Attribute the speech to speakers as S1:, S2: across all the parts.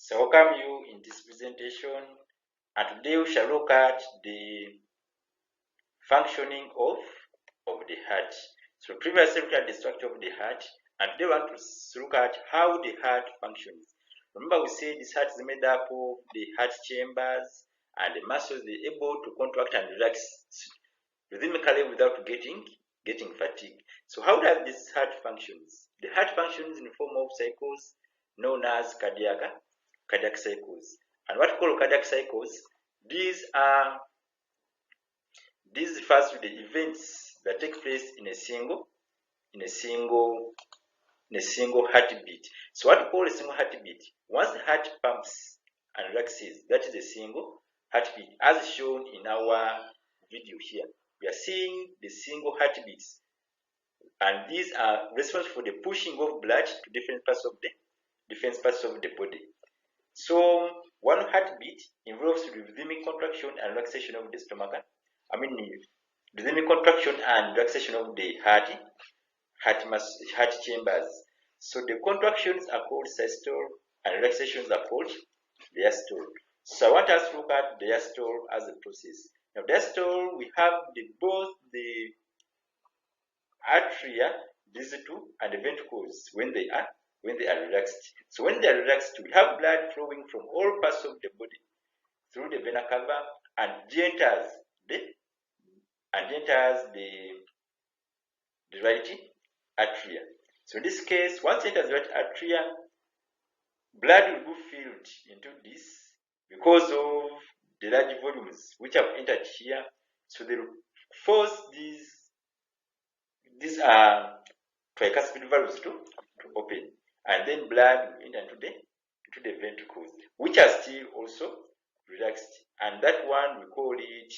S1: So welcome you in this presentation, and today we shall look at the functioning of the heart. So previously we looked at the structure of the heart, and today we want to look at how the heart functions. Remember we said this heart is made up of the heart chambers and the muscles they're able to contract and relax rhythmically without getting fatigued. So how does this heart functions? The heart functions in the form of cycles known as cardiac cycles. And what we call cardiac cycles, these refers to the events that take place in a single heartbeat. So what we call a single heartbeat, once the heart pumps and relaxes, that is a single heartbeat, as shown in our video here. We are seeing the single heartbeats, and these are responsible for the pushing of blood to different parts of the body. So one heartbeat involves rhythmic contraction and relaxation of the stomach. Rhythmic contraction and relaxation of the heart chambers. So the contractions are called systole and relaxations are called diastole. So I want us to look at diastole as a process. Now diastole, we have both the atria, these two, and the ventricles when they are relaxed. So when they are relaxed, we have blood flowing from all parts of the body through the vena cava and enters the right atria. So in this case, once it enters the right atria, blood will be filled into this because of the large volumes which have entered here. So they will force these tricuspid valves to open, and then blood will enter into the ventricles, which are still also relaxed, and that one we call it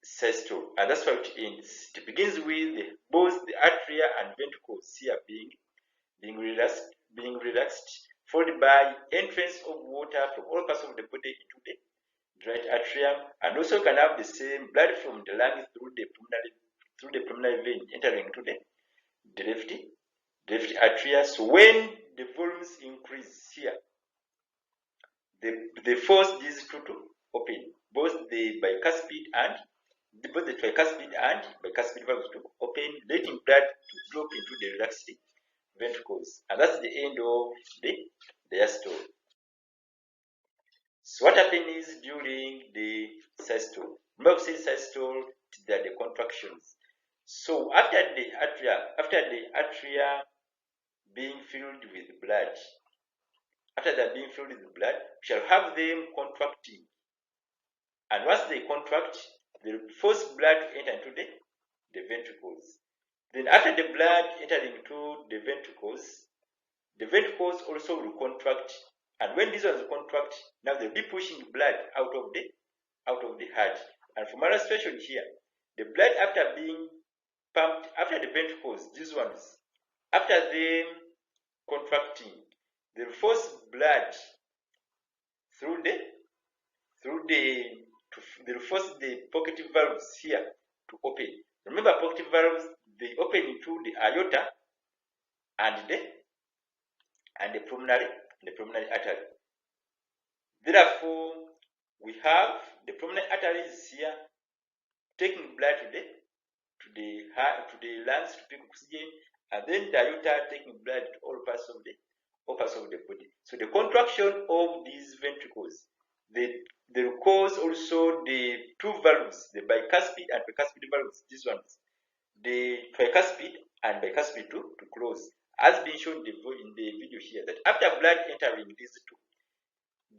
S1: systole, and that's how it ends. It begins with both the atria and ventricles here being relaxed, followed by entrance of water from all parts of the body into the right atrium, and also can have the same blood from the lungs through the pulmonary vein entering into the left atria. So when the volumes increase here, they force these two to open, both the tricuspid and bicuspid valves to open, letting blood to drop into the relaxed ventricles, and that's the end of the diastole. So what happens during the systole? Remember we say systole, they are the contractions. So after the atria being filled with blood, we shall have them contracting. And once they contract, they force blood to enter into the ventricles. Then after the blood entering into the ventricles also will contract. And when these ones contract, now they'll be pushing blood out of the heart. And from our situation here, the blood after being pumped after the ventricles, these ones, after them contracting, they'll force blood they'll force the pocketing valves here to open. Remember, pocketing valves, they open into the aorta and the pulmonary artery. Therefore, we have the pulmonary arteries here taking blood to the lungs to pick oxygen, and then the aorta taking blood to all parts of the body. So the contraction of these ventricles, they will cause also the two valves, the bicuspid and bicuspid valves, these ones, the tricuspid and bicuspid to close, as been shown in the video here, that after blood entering these two,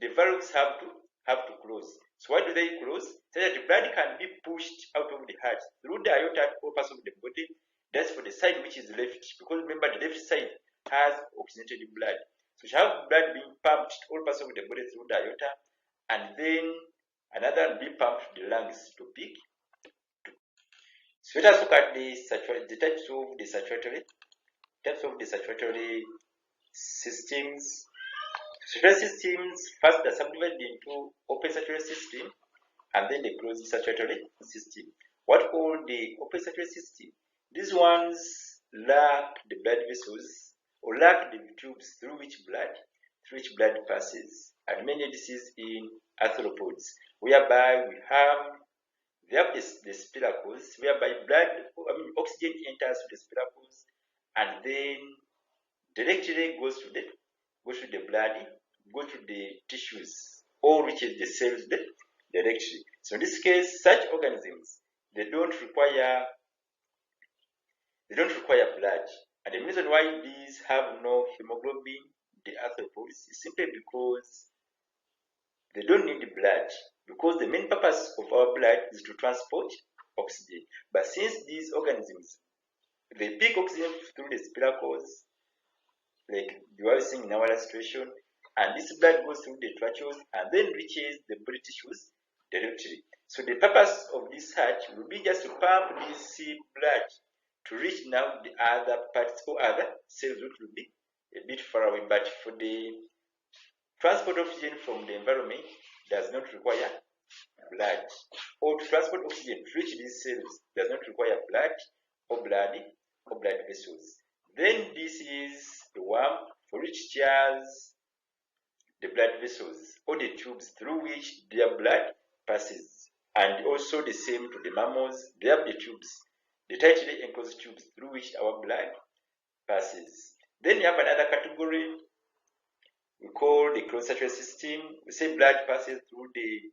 S1: the valves have to close. So why do they close? So that the blood can be pushed out of the heart through the aorta to all parts of the body. That's for the side which is left, because remember the left side has oxygenated blood. So you have blood being pumped to all parts of the body through the aorta, and then another will be pumped to the lungs to pick. So let us look at the types of the circulatory systems. Circulatory systems first are subdivided into open circulatory system and then the closed circulatory system. What called the open circulatory system? These ones lack the blood vessels or lack the tubes through which blood through which blood passes. And mainly this is in arthropods, whereby we have the spiracles, whereby oxygen enters to the spiracles and then directly goes to the blood, goes to the tissues, or reaches the cells directly. So in this case, such organisms, they don't require blood. And the reason why these have no hemoglobin, the arthropods, is simply because they don't need blood, because the main purpose of our blood is to transport oxygen. But since these organisms, they pick oxygen through the spiracles, like you are seeing in our illustration, and this blood goes through the tracheals and then reaches the body tissues directly. So the purpose of this heart will be just to pump this blood to reach now the other parts or other cells, which will be a bit far away. But for the transport oxygen from the environment does not require blood, or to transport oxygen to reach these cells does not require blood or blood vessels. Then this is the worm, for which shares the blood vessels or the tubes through which their blood passes. And also the same to the mammals, they have the tubes, the tightly enclosed tubes through which our blood passes. Then you have another category we call the closed circulatory system. We say blood passes through the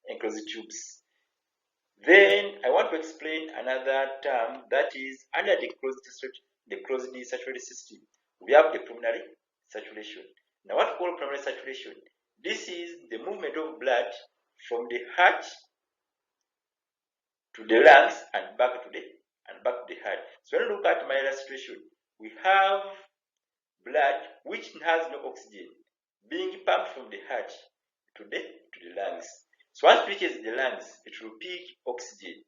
S1: enclosed tubes. Then I want to explain another term that is under the closed circulatory system. We have the pulmonary circulation. Now, what we call pulmonary circulation? This is the movement of blood from the heart to the lungs and back to the heart. So when you look at my illustration, we have blood which has no oxygen being pumped from the heart to the lungs. So once it reaches the lungs, it will pick oxygen,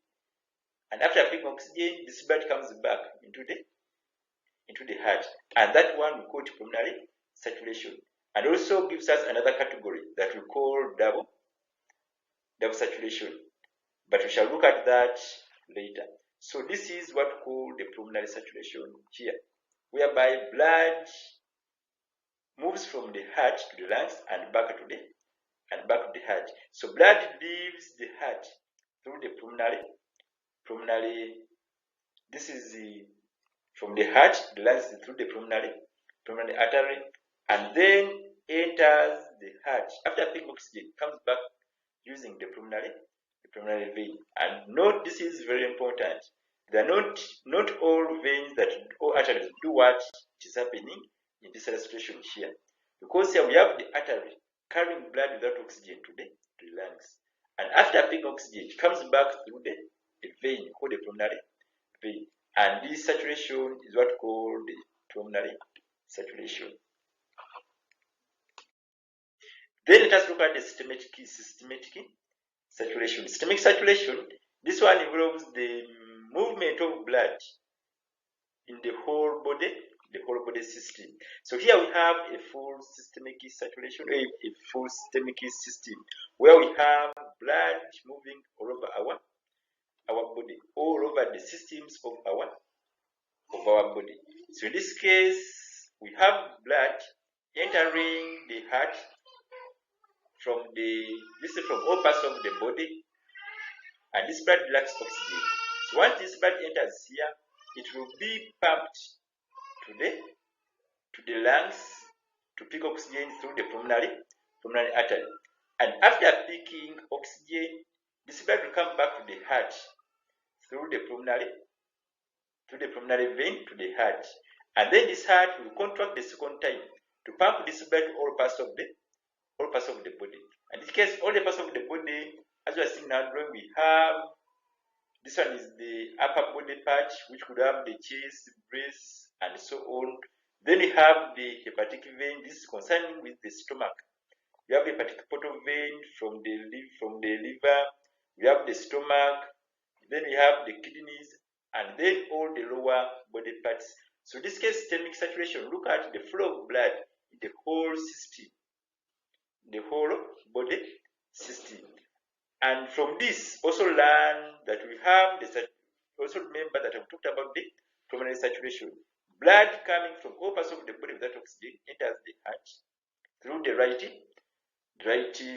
S1: and after picking oxygen, this blood comes back into the heart, and that one we call pulmonary circulation, and also gives us another category that we call double circulation, but we shall look at that later. So this is what we call the pulmonary circulation here, whereby blood moves from the heart to the lungs and back to the heart. So blood leaves the heart through the pulmonary. This is from the heart to the lungs through the pulmonary artery, and then enters the heart. After picking oxygen, comes back using the pulmonary vein. And note, this is very important. They are not all veins or arteries do what is happening in this illustration here, because here we have the artery carrying blood without oxygen to the lungs, and after picking oxygen, it comes back through the vein called the pulmonary vein, and this saturation is what called the pulmonary saturation. Then let us look at the systemic saturation. Systemic saturation, this one involves the movement of blood in the whole body system. So here we have a full systemic saturation, a full systemic system, where we have blood moving all over our body, all over the systems of our body. So in this case, we have blood entering the heart from all parts of the body, and this blood lacks oxygen. So once this blood enters here, it will be pumped to the lungs to pick oxygen through the pulmonary artery, and after picking oxygen, this blood will come back to the heart through the pulmonary vein to the heart, and then this heart will contract the second time to pump this blood to all parts of the body. And in this case, all the parts of the body, as we are seeing now drawing, we have this one is the upper body part, which could have the chest, breast, and so on. Then we have the hepatic vein. This is concerning with the stomach. We have the hepatic portal vein from the liver. We have the stomach. Then we have the kidneys, and then all the lower body parts. So in this case, systemic saturation, look at the flow of blood in the whole system, the whole body system. And from this, also learn that we have also remember that I've talked about the pulmonary saturation. blood coming from all parts of the body without oxygen enters the heart through the right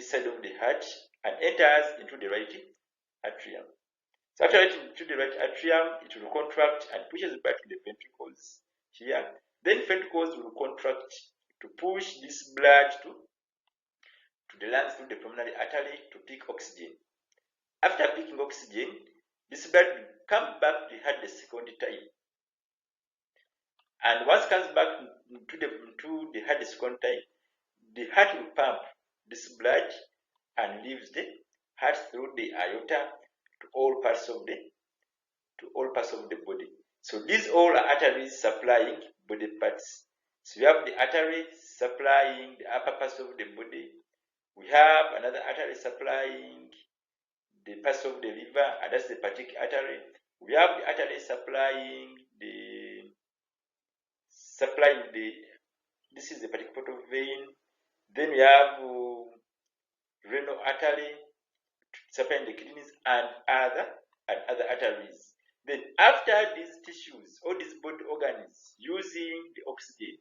S1: side of the heart and enters into the right atrium. So after entering into the right atrium, it will contract and pushes back to the ventricles here. Then ventricles will contract to push this blood to the lungs through the pulmonary artery to pick oxygen. After picking oxygen, this blood will come back to the heart the second time. And once it comes back to the heart the second time, the heart will pump this blood and leaves the heart through the aorta to all parts of the body. So these all are arteries supplying body parts. So we have the artery supplying the upper parts of the body. We have another artery supplying the parts of the liver, and that's the hepatic artery. We have the artery supplying this is the hepatic portal vein. Then we have renal artery supplying the kidneys and other arteries. Then after these tissues, all these body organs using the oxygen,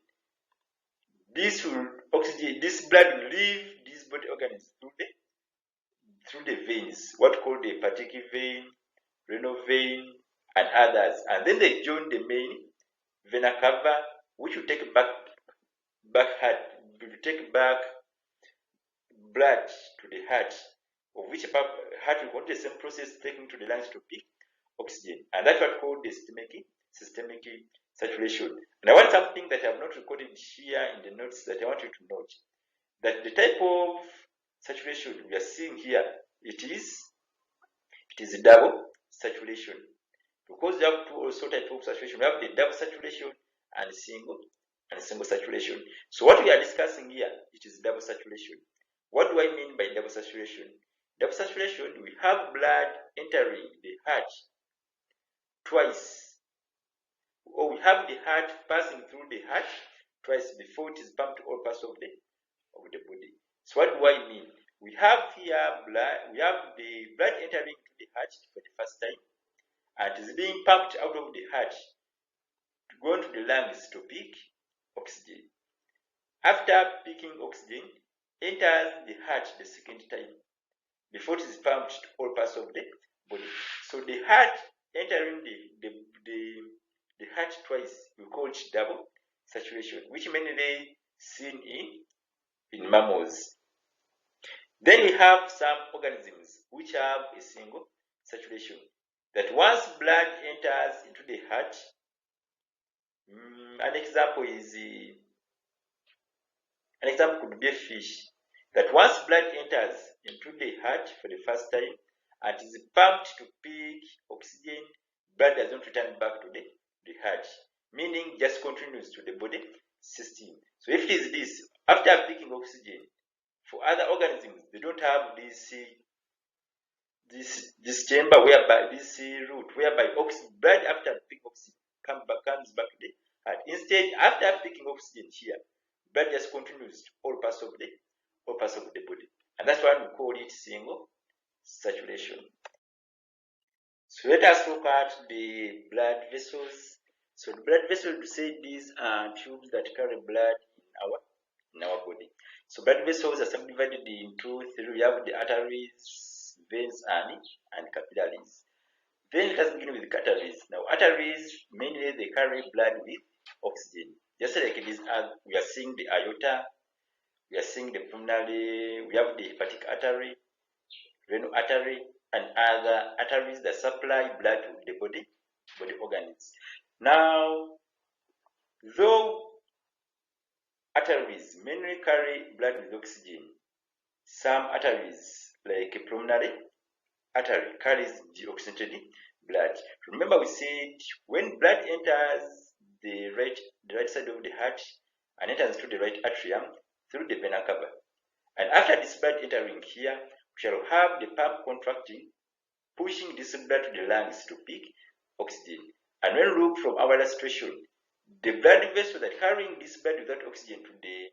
S1: this blood will leave these body organs through the veins, what called the hepatic vein, renal vein, and others, and then they join the main vena cava, which will take back blood to the heart, of which heart will continue the same process, taking to the lungs to pick oxygen, and that's what called the systemic saturation. And I want something that I have not recorded here in the notes that I want you to note, that the type of saturation we are seeing here, it is a double saturation, because we have two also types of saturation. We have the double saturation and single saturation. So what we are discussing here, it is double saturation. What do I mean by double saturation? Double saturation, we have blood entering the heart twice, or we have the heart passing through the heart twice before it is pumped to all parts of the body. So what do I mean? We have here we have the blood entering to the heart for the first time, and it is being pumped out of the heart to go into the lungs to pick oxygen. After picking oxygen, enters the heart the second time before it is pumped to all parts of the body. So the heart entering the heart twice, we call it double saturation, which mainly seen in mammals. Then we have some organisms which have a single saturation, that once blood enters into the heart, an example could be a fish, that once blood enters into the heart for the first time and is pumped to pick oxygen, blood does not return back to the heart, meaning just continues to the body system. So if it is this, after picking oxygen, for other organisms, they don't have this chamber whereby this route whereby blood after picking oxygen comes back to the heart. Instead, after picking oxygen here, blood just continues to all parts of the body, and that's why we call it single saturation. So let us look at the blood vessels. So the blood vessels, we say these are tubes that carry blood in our body. So blood vessels are subdivided into three. We have the arteries, veins, and capillaries. Then let us begin with the arteries. Now arteries, mainly they carry blood with oxygen. Just like it is, as we are seeing the aorta, we are seeing the pulmonary, we have the hepatic artery, renal artery, and other arteries that supply blood to the body organs. Now, though arteries mainly carry blood with oxygen, some arteries, like a pulmonary artery, carries deoxygenated blood. Remember, we said when blood enters the right side of the heart and enters through the right atrium through the vena cava, and after this blood entering here, we shall have the pump contracting, pushing this blood to the lungs to pick oxygen. And when we look from our illustration, the blood vessel that carrying this blood without oxygen to the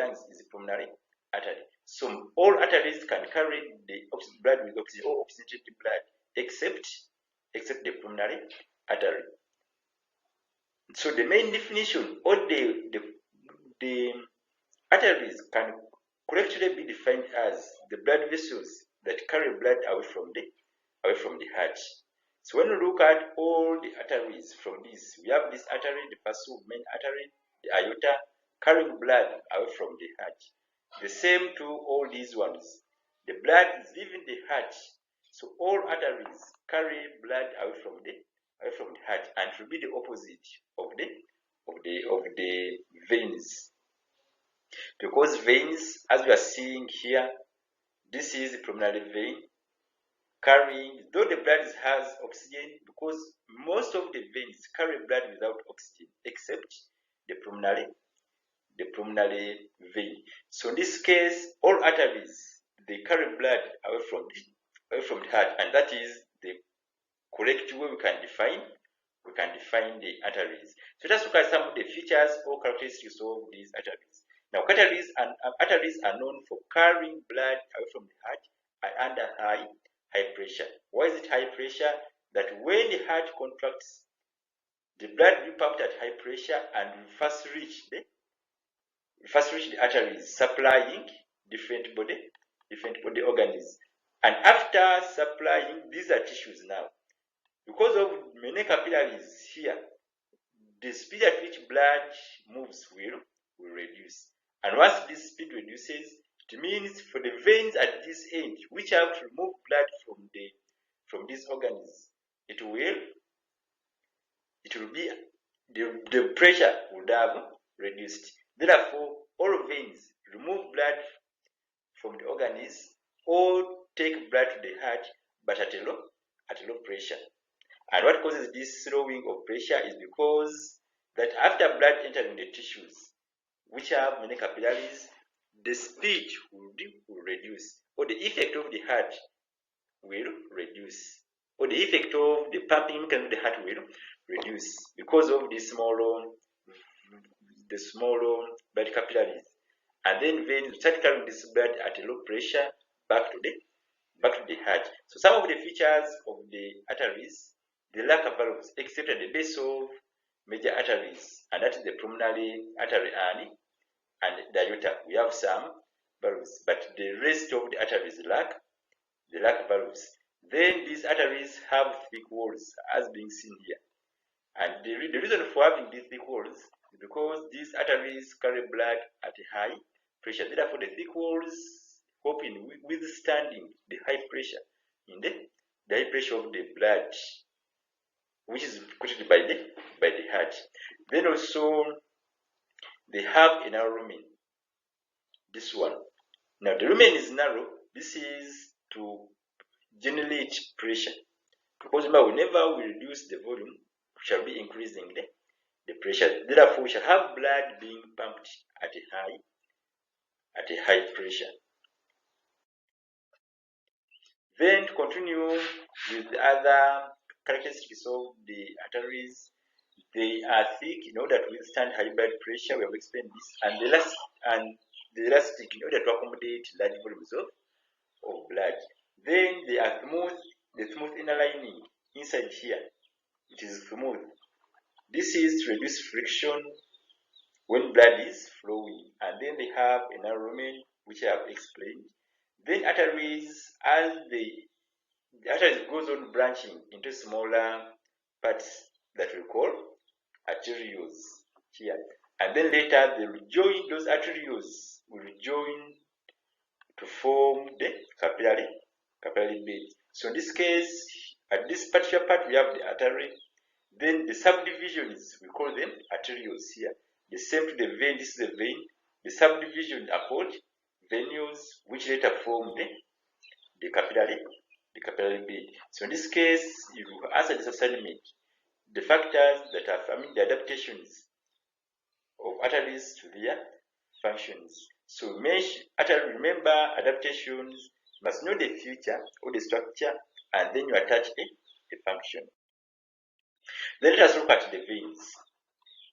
S1: lungs is the pulmonary artery. So all arteries can carry the blood with oxygen or oxygenated blood, except the pulmonary artery. So the main definition, or the arteries can correctly be defined as the blood vessels that carry blood away from the heart. So when we look at all the arteries from this, we have this artery, the first main artery, the aorta, carrying blood away from the heart. The same to all these ones. The blood is leaving the heart, so all arteries carry blood away from the heart, and it will be the opposite of the veins. Because veins, as we are seeing here, this is the pulmonary vein carrying, though the blood has oxygen, because most of the veins carry blood without oxygen, except the pulmonary vein. So in this case, all arteries, they carry blood away from the heart, and that is the correct way we can define the arteries. So let's look at some of the features or characteristics of these arteries. Now, arteries are known for carrying blood away from the heart and under high pressure. Why is it high pressure? That when the heart contracts, the blood will be pumped at high pressure and will first reach the arteries, supplying different body organs. And after supplying, these are tissues now. Because of many capillaries here, the speed at which blood moves will reduce. And once this speed reduces, it means for the veins at this end, which have to remove blood from these organs, it will be the pressure would have reduced. Therefore, all veins remove blood from the organs or take blood to the heart, but at a low pressure. And what causes this slowing of pressure is because that after blood entering the tissues, which have many capillaries, the speed will reduce, or the effect of the heart will reduce, or the effect of the pumping mechanism of the heart will reduce because of the smaller blood capillaries. And then veins start carrying this blood at a low pressure back to the heart. So some of the features of the arteries, they lack valves except at the base of major arteries, and that is the pulmonary artery and the aorta. We have some valves, but the rest of the arteries lack valves. Then these arteries have thick walls, as being seen here. And the reason for having these thick walls is because these arteries carry blood at a high pressure. Therefore, the thick walls helping withstanding the high pressure in the high pressure of the blood, which is created by the heart. Then also they have a narrow lumen. This one. Now the lumen is narrow. This is to generate pressure. Because remember, whenever we reduce the volume, we shall be increasing the pressure. Therefore, we shall have blood being pumped at a high pressure. Then to continue with the other characteristics of the arteries, they are thick in order to withstand high blood pressure. We have explained this, and the elastic in order to accommodate large volumes of blood. Then they are smooth. The smooth inner lining inside here, it is smooth. This is to reduce friction when blood is flowing. And then they have a narrow lumen, which I have explained. Then arteries, as the arteries goes on branching into smaller parts that we call arterioles here. And then later they rejoin, those arterioles will rejoin to form the capillary bed. So in this case, at this particular part we have the artery. Then the subdivisions, we call them arterioles here. The same to the vein, this is the vein. The subdivisions are called venules, which later form the capillary bed. So in this case, you answer this assignment, the factors that are, the adaptations of arteries to their functions. So remember, adaptations must know the feature or the structure, and then you attach a function. Then let us look at the veins.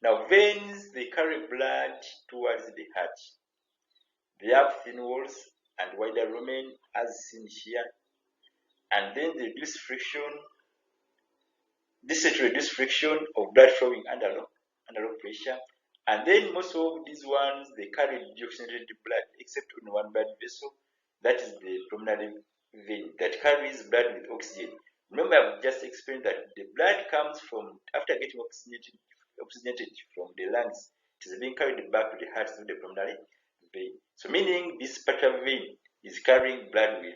S1: Now veins, they carry blood towards the heart. They have thin walls and wider lumen, as seen here, and then they reduce friction. This is to reduce friction of blood flowing under low pressure. And then most of these ones, they carry deoxygenated blood, except on one blood vessel, that is the pulmonary vein that carries blood with oxygen. Remember, I've just explained that the blood comes from, after getting oxygenated from the lungs, it is being carried back to the heart through the pulmonary vein. So meaning this particular vein is carrying blood with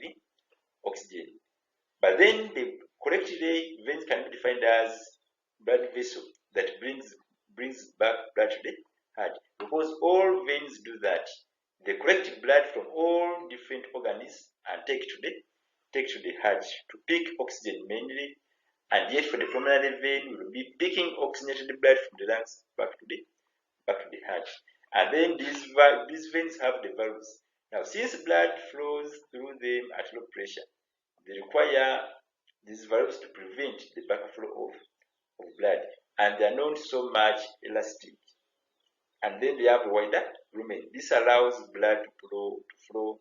S1: oxygen. But then the collectively veins can be defined as blood vessel that brings back blood to the heart, because all veins do that. They collect blood from all different organs and take to the heart to pick oxygen mainly, and yet for the pulmonary vein, we will be picking oxygenated blood from the lungs back to the heart. And then these veins have the valves. Now, since blood flows through them at low pressure, they require these valves to prevent the backflow of blood, and they are not so much elastic. And then they have a wider lumen. This allows blood to flow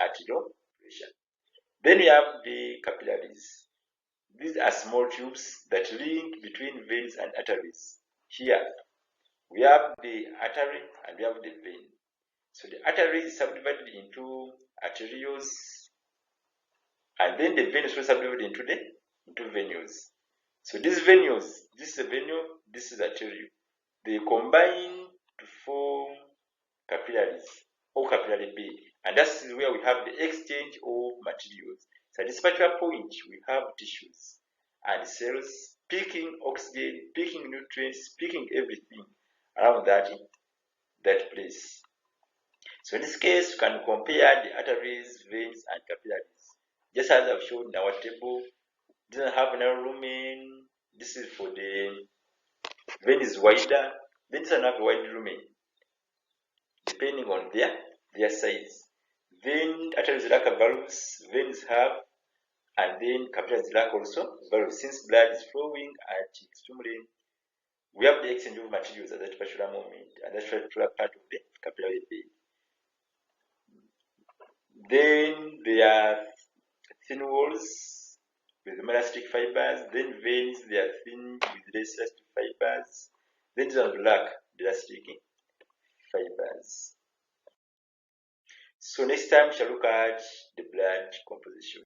S1: at low pressure. Then we have the capillaries. These are small tubes that link between veins and arteries. Here we have the artery and we have the vein. So the artery is subdivided into arterioles, and then the vein is also subdivided into venules. So these venules, this is a venule, this is arteriole. They combine to form capillaries or capillary bed, and that's where we have the exchange of materials. So at this particular point, we have tissues and cells picking oxygen, picking nutrients, picking everything around that place. So in this case, you can compare the arteries, veins, and capillaries. Just as I've shown in our table, it doesn't have narrow lumen. This is for the vein is wider, then doesn't have a wide lumen, depending on their size. Then arteries lack valves, veins have, and then capillaries lack also valves. Since blood is flowing at extremely, we have the exchange of materials at that particular moment, and that's particular part of the capillary bed. Then there are thin walls with elastic fibers. Then veins, they are thin with less elastic fibers. Then these are black elastic fibers. So next time we shall look at the blood composition.